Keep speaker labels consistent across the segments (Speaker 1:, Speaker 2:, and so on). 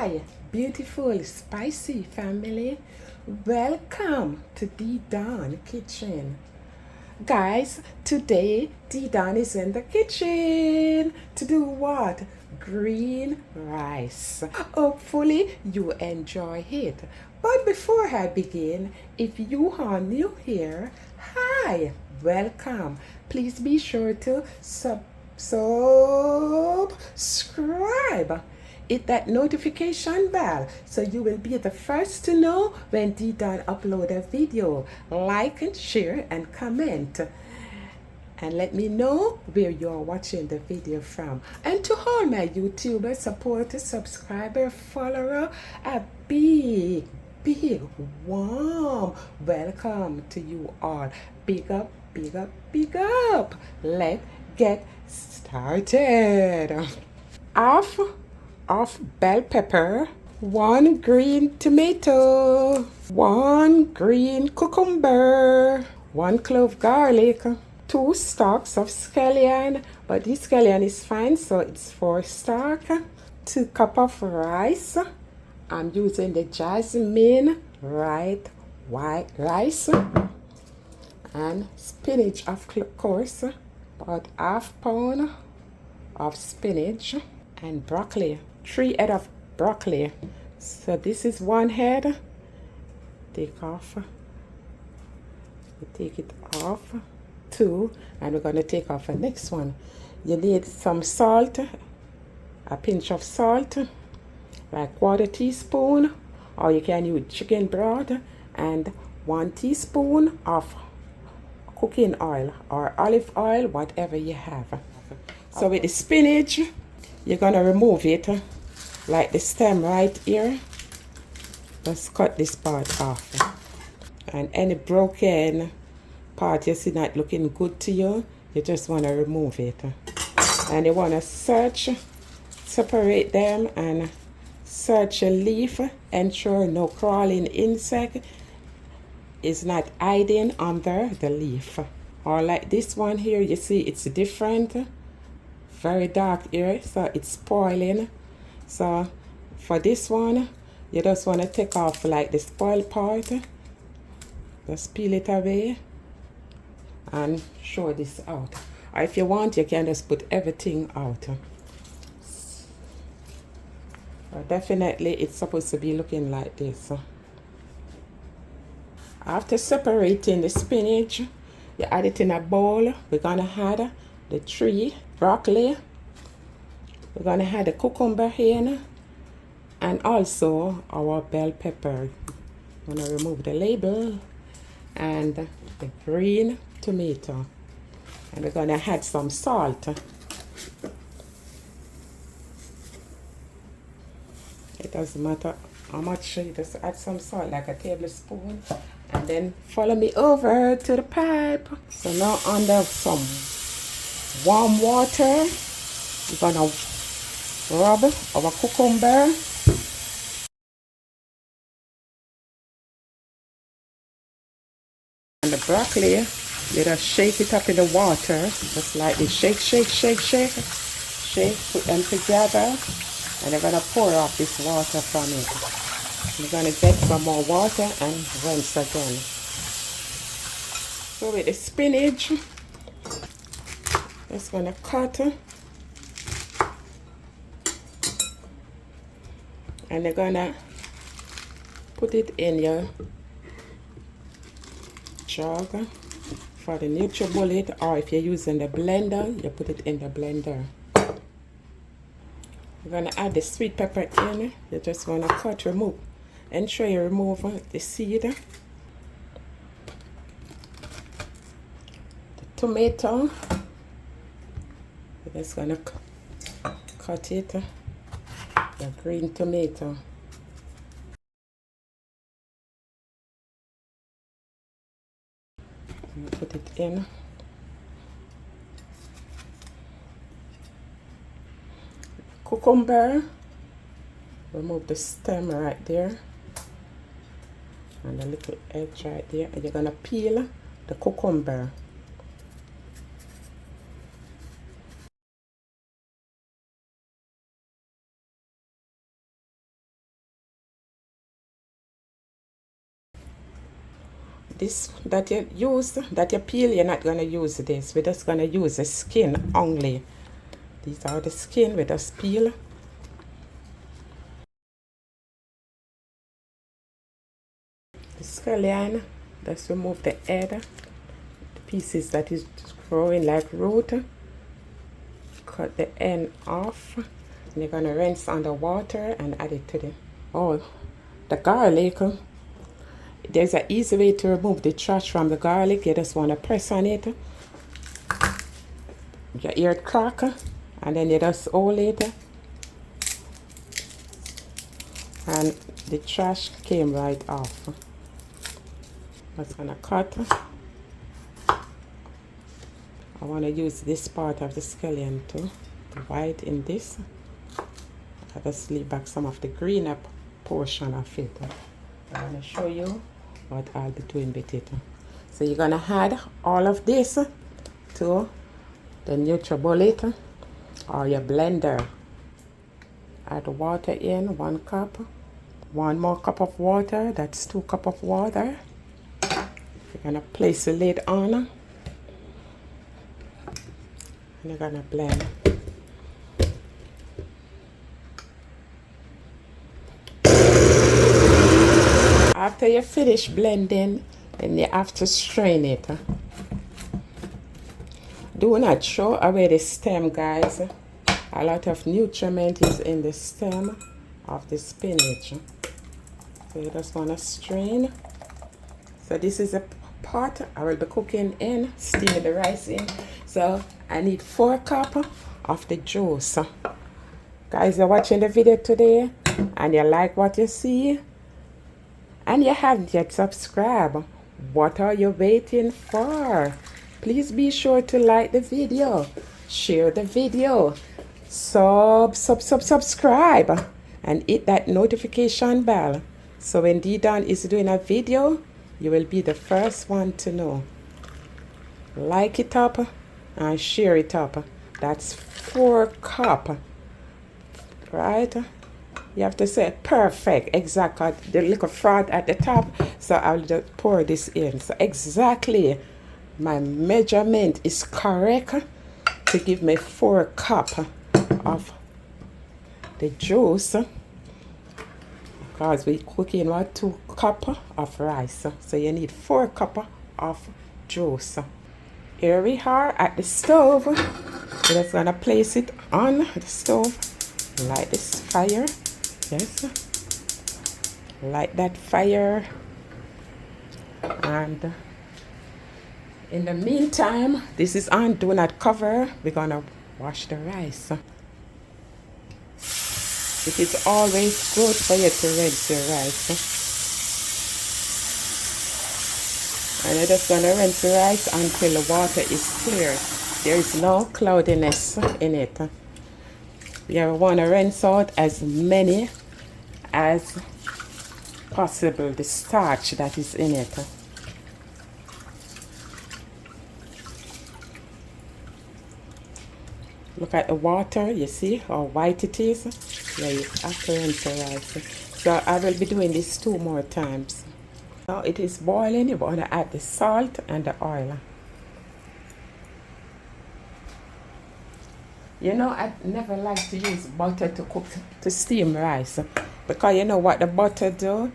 Speaker 1: Hi, beautiful, spicy family. Welcome to D Don Kitchen. Guys, today D Don is in the kitchen to do what? Green rice. Hopefully, you enjoy it. But before I begin, if you are new here, hi, welcome. Please be sure to subscribe. Hit that notification bell so you will be the first to know when D-Don upload a video. Like and share and comment. And let me know where you're watching the video from. And to all my YouTuber supporters, subscriber, follower, a big warm welcome to you all. Big up, big up, big up. Let's get started. Half of bell pepper, 1 green tomato, 1 green cucumber, 1 clove garlic, 2 stalks of scallion, but this scallion is fine, so it's 4 stalk, 2 cup of rice. I'm using the jasmine white rice, and spinach, of course, about half pound of spinach, and broccoli, 3 head of broccoli. So this is 1 head. Take it off. 2, and we're going to take off the next one. You need some salt, a pinch of salt, like 1/4 teaspoon, or you can use chicken broth, and 1 teaspoon of cooking oil or olive oil, whatever you have. So with the spinach, you're going to remove it, like the stem right here. Just cut this part off. And any broken part you see not looking good to you, you just want to remove it. And you want to separate them and search a leaf, ensure no crawling insect is not hiding under the leaf. Or like this one here, you see it's different. Very dark here, so it's spoiling. So for this one, you just want to take off like the spoiled part. Just peel it away and show this out. Or if you want, you can just put everything out. Definitely it's supposed to be looking like this. After separating the spinach, you add it in a bowl. We're gonna add the 3 broccoli. We're gonna add the cucumber here, and also our bell pepper. I'm gonna remove the label, and the green tomato, and we're gonna add some salt. It doesn't matter how much, you just add some salt, like a tablespoon, and then follow me over to the pipe. So now under some warm water, we're gonna rub our cucumber and the broccoli. You just shake it up in the water, just like this. Shake, put them together, and you're gonna pour off this water from it. You're gonna get some more water and rinse again. So with the spinach, just gonna cut, and you're gonna put it in your jug for the NutriBullet, or if you're using the blender, you put it in the blender. You're gonna add the sweet pepper in. You just wanna remove. Ensure you remove the seed. The tomato, you're just gonna cut it. The green tomato. And put it in. Cucumber, remove the stem right there and the little edge right there, and you're gonna peel the cucumber. this that you use, that you peel, you're not gonna use this. We're just gonna use the skin only. These are the skin, we just peel. The scallion, just remove the head, the pieces that is growing like root. Cut the end off. And you're gonna rinse under water and add it to the garlic. There's an easy way to remove the trash from the garlic. You just want to press on it. You hear it crack, and then you just hold it, and the trash came right off. I'm just gonna cut. I want to use this part of the scallion to divide in this. I just leave back some of the greener portion of it. I want to show you what I'll be doing with it. So you're gonna add all of this to the NutriBullet or your blender. Add water in, 1 cup. 1 more cup of water, that's 2 cups of water. You're gonna place the lid on and you're gonna blend. After you finish blending, then you have to strain it. Do not throw away the stem, guys. A lot of nutriment is in the stem of the spinach. So you just want to strain. So this is a pot I will be cooking in, steaming the rice in. So I need 4 cups of the juice. Guys, you're watching the video today and you like what you see and you haven't yet subscribed. What are you waiting for? Please be sure to like the video, share the video, subscribe, and hit that notification bell. So when D-Don is doing a video, you will be the first one to know. Like it up and share it up. That's 4 cups, right? You have to say perfect, exactly. The little froth at the top. So I'll just pour this in. So exactly. My measurement is correct to give me 4 cups of the juice because we're cooking 2 cups of rice. So you need 4 cups of juice. Here we are at the stove. We're just gonna place it on the stove. Light this fire. Yes. Light that fire. And in the meantime, this is on, do not cover. We're gonna wash the rice. It is always good for you to rinse your rice. And you're just gonna rinse the rice until the water is clear. There is no cloudiness in it. You wanna rinse out as many as possible, the starch that is in it. Look at the water, you see how white it is? Yeah, you have to rinse the rice. So I will be doing this 2 more times. Now it is boiling, you want to add the salt and the oil. You know, I never like to use butter to cook, to steam rice. Because you know what the butter do?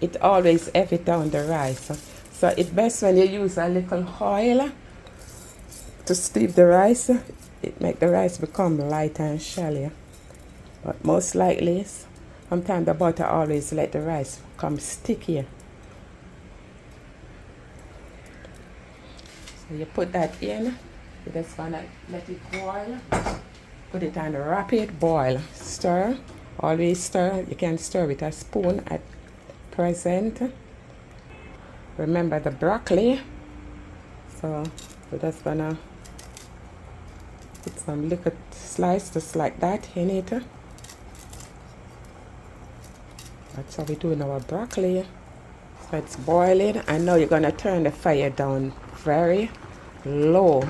Speaker 1: It always heavy down the rice. So it's best when you use a little oil to steam the rice. It make the rice become lighter and shallow. But most likely, sometimes the butter always let the rice become stickier. So you put that in. You just gonna let it boil. Put it on the rapid boil. Stir. Always stir. You can stir with a spoon at present. Remember the broccoli. So we're just gonna put some little slice just like that in it. That's how we do in our broccoli. So it's boiling, and now you're gonna turn the fire down very low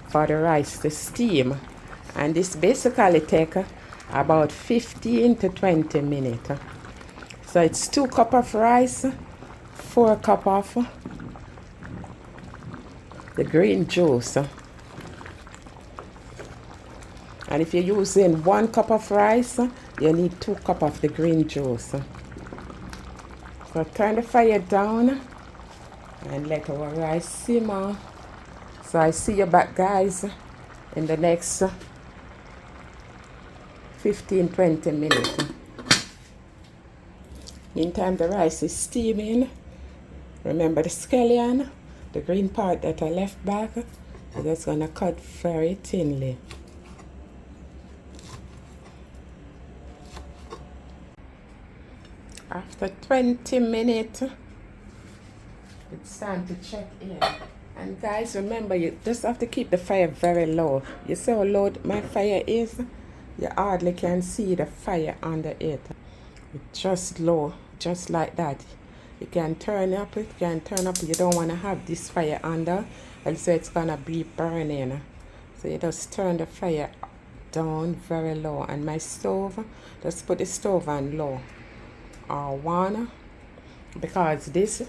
Speaker 1: for the rice to steam. And this basically takes about 15 to 20 minutes. So it's 2 cups of rice, 4 cups of the green juice. And if you're using 1 cup of rice, you need 2 cups of the green juice. So turn the fire down and let our rice simmer. So I see you back, guys, in the next 15-20 minutes. Meantime, the rice is steaming. Remember the scallion, the green part that I left back, I'm just gonna cut very thinly. After 20 minutes, it's time to check in. And guys, remember, you just have to keep the fire very low. You see how low my fire is? You hardly can see the fire under it. It's just low, just like that. You can turn up, you don't want to have this fire under, else it's gonna be burning. So you just turn the fire down very low. And my stove, just put the stove on low or 1, because this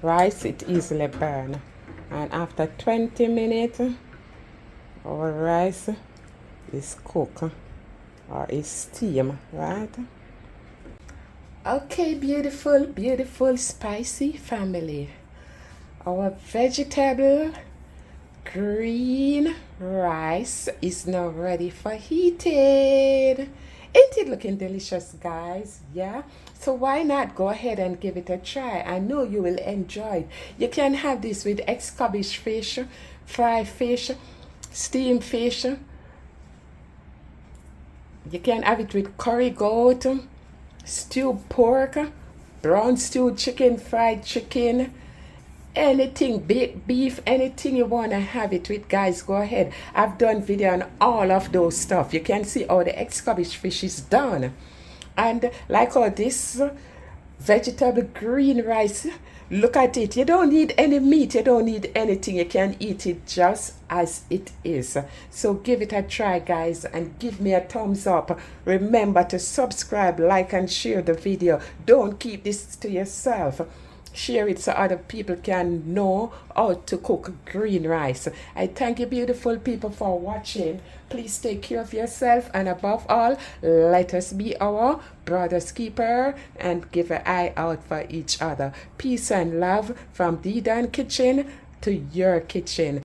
Speaker 1: rice it easily burn. And after 20 minutes, our rice is cooked or is steam, right? Okay, beautiful spicy family, our vegetable green rice is now ready for heating. Ain't it looking delicious, guys? Yeah, so why not go ahead and give it a try? I know you will enjoy it. You can have this with escabeche fish, fried fish, steamed fish. You can have it with curry goat, stewed pork, brown stewed chicken, fried chicken, anything, baked beef, anything you want to have it with, guys, go ahead. I've done video on all of those stuff. You can see how the escabeche fish is done. And like all this vegetable green rice, look at it. You don't need any meat, you don't need anything. You can eat it just as it is. So give it a try, guys, and give me a thumbs up. Remember to subscribe, like, and share the video. Don't keep this to yourself. Share it so other people can know how to cook green rice. I thank you, beautiful people, for watching. Please take care of yourself, and above all, let us be our brother's keeper and give an eye out for each other. Peace and love from D Dan Kitchen to your kitchen.